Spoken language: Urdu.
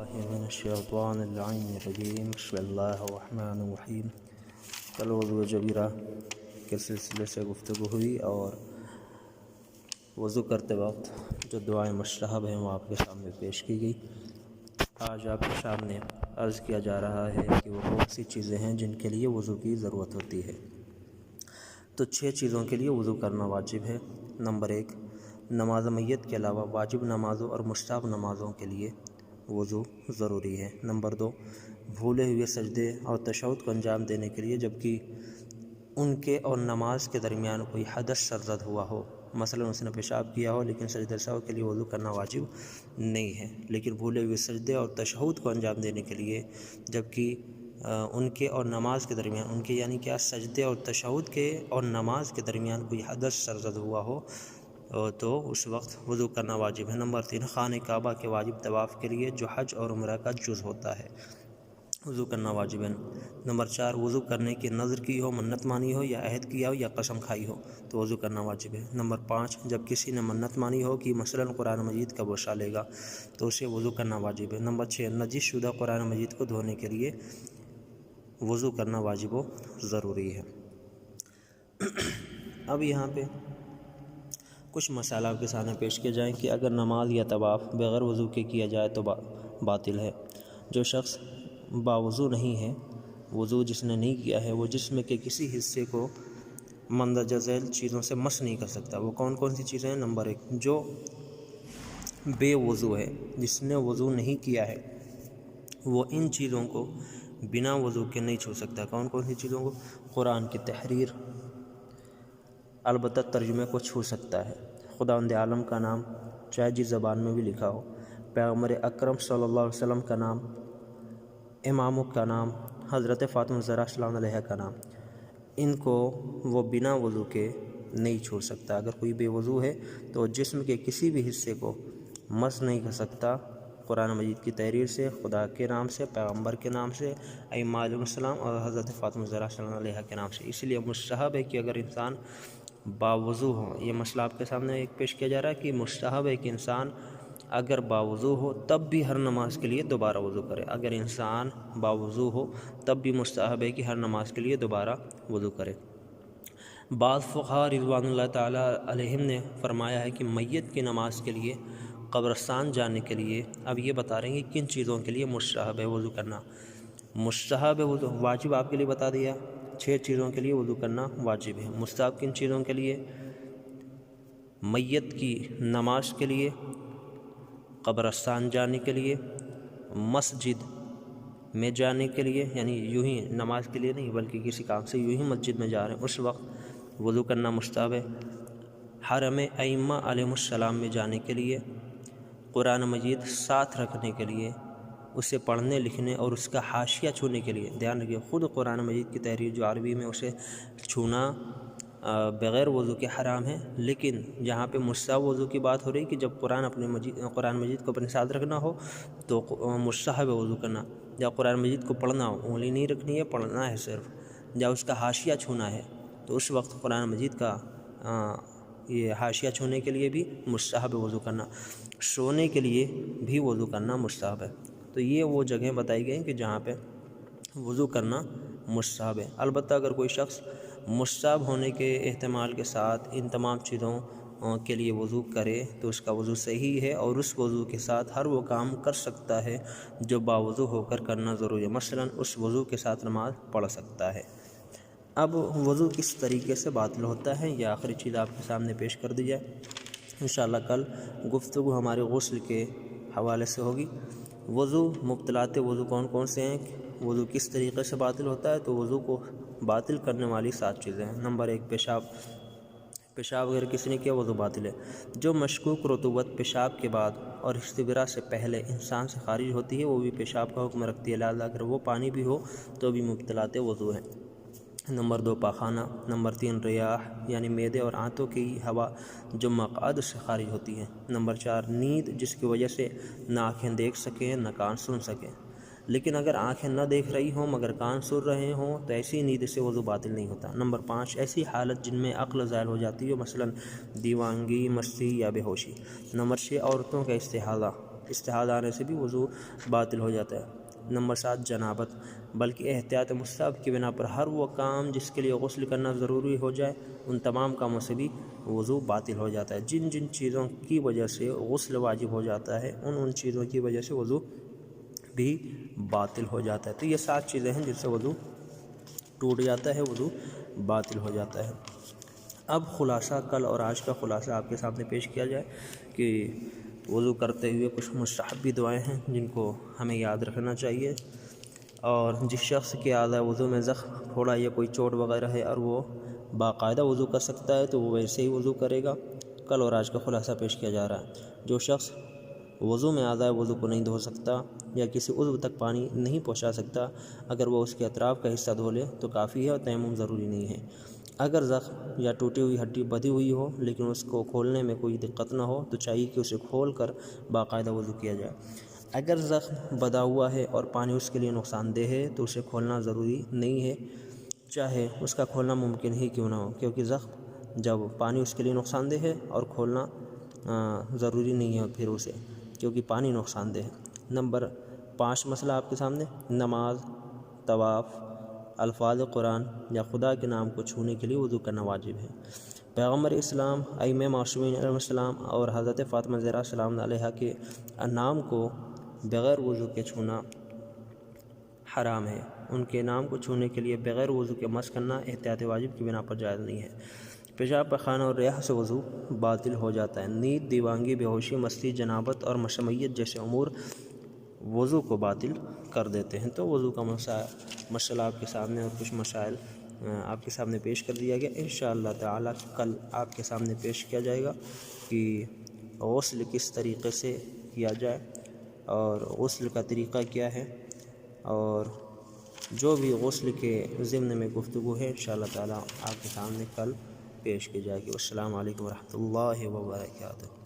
من الشیطان اللعین الرجیم بسم اللہ الرحمن الرحیم۔ کل وضو جبیرہ کے سلسلے سے گفتگو ہوئی اور وضو کرتے وقت جو دعائیں مستحب ہیں وہ آپ کے سامنے پیش کی گئی۔ آج آپ کے سامنے عرض کیا جا رہا ہے کہ وہ کون سی چیزیں ہیں جن کے لیے وضو کی ضرورت ہوتی ہے۔ تو 6 چیزوں کے لیے وضو کرنا واجب ہے۔ نمبر 1، نماز میت کے علاوہ واجب نمازوں اور مستحب نمازوں کے لیے وضو ضروری ہے۔ نمبر 2، بھولے ہوئے سجدے اور تشہد کو انجام دینے کے لیے جبکہ ان کے اور نماز کے درمیان کوئی حدث سرزد ہوا ہو، مثلا اس نے پیشاب کیا ہو لیکن سجدہ سہو کے لیے وضو کرنا واجب نہیں ہے، لیکن بھولے ہوئے سجدے اور تشہد کو انجام دینے کے لیے جبکہ ان کے اور نماز کے درمیان، ان کے یعنی کیا، سجدے اور تشہد کے اور نماز کے درمیان کوئی حدث سرزد ہوا ہو تو اس وقت وضو کرنا واجب ہے۔ نمبر 3، خانہ کعبہ کے واجب طواف کے لیے جو حج اور عمرہ کا جز ہوتا ہے وضو کرنا واجب ہے۔ نمبر 4، وضو کرنے کی نظر کی ہو، منت مانی ہو یا عہد کیا ہو یا قسم کھائی ہو تو وضو کرنا واجب ہے۔ نمبر 5، جب کسی نے منت مانی ہو کہ مثلا قرآن مجید کا بوسہ لے گا تو اسے وضو کرنا واجب ہے۔ نمبر 6، نجس شدہ قرآن مجید کو دھونے کے لیے وضو کرنا واجب و ضروری ہے۔ اب یہاں پہ کچھ مسائل آپ کے سامنے پیش کیے جائیں کہ اگر نماز یا طواف بغیر وضو کے کیا جائے تو باطل ہے۔ جو شخص باوضو نہیں ہے، وضو جس نے نہیں کیا ہے، وہ جسم کے کسی حصے کو مندرجہ ذیل چیزوں سے مس نہیں کر سکتا۔ وہ کون کون سی چیزیں ہیں؟ نمبر 1، جو بے وضو ہے، جس نے وضو نہیں کیا ہے، وہ ان چیزوں کو بنا وضو کے نہیں چھو سکتا۔ کون کون سی چیزوں کو؟ قرآن کی تحریر، البتہ ترجمے کو چھو سکتا ہے، خداوند عالم کا نام چاہے جس زبان میں بھی لکھا ہو، پیغمبر اکرم صلی اللہ علیہ وسلم کا نام، اماموں کا نام، حضرت فاطمہ الزہرا سلام علیہا کا نام، ان کو وہ بنا وضو کے نہیں چھو سکتا۔ اگر کوئی بے وضو ہے تو جسم کے کسی بھی حصے کو مس نہیں کر سکتا، قرآن مجید کی تحریر سے، خدا کے نام سے، پیغمبر کے نام سے، ائمہ علیہ السلام اور حضرت فاطمہ الزہرا سلام علیہا کے نام سے۔ اس لیے مستحب ہے کہ اگر انسان باوضو ہو، یہ مسئلہ آپ کے سامنے ایک پیش کیا جا رہا ہے کہ مستحب ہے کہ انسان اگر باوضو ہو تب بھی ہر نماز کے لیے دوبارہ وضو کرے۔ اگر انسان باوضو ہو تب بھی مستحب ہے کہ ہر نماز کے لیے دوبارہ وضو کرے۔ بعض فقہا رضوان اللہ تعالیٰ علیہم نے فرمایا ہے کہ میت کی نماز کے لیے قبرستان جانے کے لیے اب یہ بتا رہے ہیں کہ کن چیزوں کے لیے مستحب ہے وضو کرنا۔ مستحب ہے وضو، واجب آپ کے لیے بتا دیا، 6 چیزوں کے لیے وضو کرنا واجب ہے۔ مستحب کن چیزوں کے لیے؟ میت کی نماز کے لیے، قبرستان جانے کے لیے، مسجد میں جانے کے لیے، یعنی یوں ہی نماز کے لیے نہیں بلکہ کسی کام سے یوں ہی مسجد میں جا رہے ہیں اس وقت وضو کرنا مستحب ہے۔ حرم ائمہ علیہ السلام میں جانے کے لیے، قرآن مجید ساتھ رکھنے کے لیے، اسے پڑھنے لکھنے اور اس کا حاشیہ چھونے کے لیے۔ دھیان رکھیے، خود قرآن مجید کی تحریر جو عربی میں، اسے چھونا بغیر وضو کے حرام ہے، لیکن جہاں پہ مستحب وضو کی بات ہو رہی کہ جب قرآن مجید کو اپنے ساتھ رکھنا ہو تو مستحب وضو کرنا، یا قرآن مجید کو پڑھنا ہو، انگلی نہیں رکھنی ہے، پڑھنا ہے صرف، یا اس کا حاشیہ چھونا ہے تو اس وقت قرآن مجید کا یہ حاشیہ چھونے کے لیے بھی مستحب وضو کرنا، سونے کے لیے بھی وضو کرنا مستحب ہے۔ تو یہ وہ جگہیں بتائی گئی ہیں کہ جہاں پہ وضو کرنا مستحب ہے۔ البتہ اگر کوئی شخص مستحب ہونے کے احتمال کے ساتھ ان تمام چیزوں کے لیے وضو کرے تو اس کا وضو صحیح ہے اور اس وضو کے ساتھ ہر وہ کام کر سکتا ہے جو باوضو ہو کر کرنا ضروری ہے، مثلا اس وضو کے ساتھ نماز پڑھ سکتا ہے۔ اب وضو کس طریقے سے باطل ہوتا ہے، یہ آخری چیز آپ کے سامنے پیش کر دی جائے۔ انشاءاللہ کل گفتگو ہمارے غسل کے حوالے سے ہوگی۔ وضو، مبطلات وضو کون کون سے ہیں، وضو کس طریقے سے باطل ہوتا ہے، تو وضو کو باطل کرنے والی 7 چیزیں ہیں۔ نمبر 1، پیشاب اگر کسی نے کیا وضو باطل ہے۔ جو مشکوک رطوبت پیشاب کے بعد اور استبراء سے پہلے انسان سے خارج ہوتی ہے وہ بھی پیشاب کا حکم رکھتی ہے، لہٰذا اگر وہ پانی بھی ہو تو بھی مبطلات وضو ہیں۔ نمبر 2، پاخانہ۔ نمبر 3، ریاح یعنی معدے اور آنتوں کی ہوا جو مقعد سے خارج ہوتی ہے۔ نمبر 4، نیند جس کی وجہ سے نہ آنکھیں دیکھ سکیں نہ کان سن سکیں، لیکن اگر آنکھیں نہ دیکھ رہی ہوں مگر کان سن رہے ہوں تو ایسی نیند سے وضو باطل نہیں ہوتا۔ نمبر 5، ایسی حالت جن میں عقل زائل ہو جاتی ہے، مثلا دیوانگی، مستی یا بے ہوشی۔ نمبر 6، عورتوں کا استحاضہ استحاضہ آنے سے بھی وضو باطل ہو جاتا ہے۔ نمبر 7 جنابت، بلکہ احتیاط مستحب کی بنا پر ہر وہ کام جس کے لیے غسل کرنا ضروری ہو جائے ان تمام کاموں سے بھی وضو باطل ہو جاتا ہے۔ جن جن چیزوں کی وجہ سے غسل واجب ہو جاتا ہے ان چیزوں کی وجہ سے وضو بھی باطل ہو جاتا ہے۔ تو یہ 7 چیزیں ہیں جن سے وضو ٹوٹ جاتا ہے، وضو باطل ہو جاتا ہے۔ اب خلاصہ، کل اور آج کا خلاصہ آپ کے سامنے پیش کیا جائے کہ وضو کرتے ہوئے کچھ مستحب دعائیں ہیں جن کو ہمیں یاد رکھنا چاہیے، اور جس شخص کے اعضاء وضو میں زخم، پھوڑا یا کوئی چوٹ وغیرہ ہے اور وہ باقاعدہ وضو کر سکتا ہے تو وہ ویسے ہی وضو کرے گا۔ کل اور آج کا خلاصہ پیش کیا جا رہا ہے۔ جو شخص وضو میں اعضاء وضو کو نہیں دھو سکتا یا کسی عضو تک پانی نہیں پہنچا سکتا، اگر وہ اس کے اطراف کا حصہ دھو لے تو کافی ہے اور تیمم ضروری نہیں ہے۔ اگر زخم یا ٹوٹی ہوئی ہڈی بدھی ہوئی ہو لیکن اس کو کھولنے میں کوئی دقت نہ ہو تو چاہیے کہ اسے کھول کر باقاعدہ وضو کیا جائے۔ اگر زخم بدھا ہوا ہے اور پانی اس کے لیے نقصان دہ ہے تو اسے کھولنا ضروری نہیں ہے، چاہے اس کا کھولنا ممکن ہی کیوں نہ ہو، کیونکہ زخم جب پانی اس کے لیے نقصان دہ ہے اور کھولنا ضروری نہیں ہے پھر اسے، کیونکہ پانی نقصان دہ ہے۔ نمبر 5 مسئلہ آپ کے سامنے، نماز، طواف، الفاظ قرآن یا خدا کے نام کو چھونے کے لیے وضو کرنا واجب ہے۔ پیغمبر اسلام، ائمہ معصومین علیہ السلام اور حضرت فاطمہ زہرا سلام علیہا کے نام کو بغیر وضو کے چھونا حرام ہے۔ ان کے نام کو چھونے کے لیے بغیر وضو کے مس کرنا احتیاط واجب کی بنا پر جائز نہیں ہے۔ پیشاب پخانہ اور ریاح سے وضو باطل ہو جاتا ہے۔ نیند، دیوانگی، بے ہوشی، مستی، جنابت اور مشمئیت جیسے امور وضو کو باطل کر دیتے ہیں۔ تو وضو کا مسئلہ آپ کے سامنے اور کچھ مسائل آپ کے سامنے پیش کر دیا گیا۔ انشاءاللہ تعالی کل آپ کے سامنے پیش کیا جائے گا کہ غسل کس طریقے سے کیا جائے اور غسل کا طریقہ کیا ہے، اور جو بھی غسل کے ضمن میں گفتگو ہے انشاءاللہ تعالی آپ کے سامنے کل پیش کی جائے گی۔ السلام علیکم ورحمۃ اللہ وبرکاتہ۔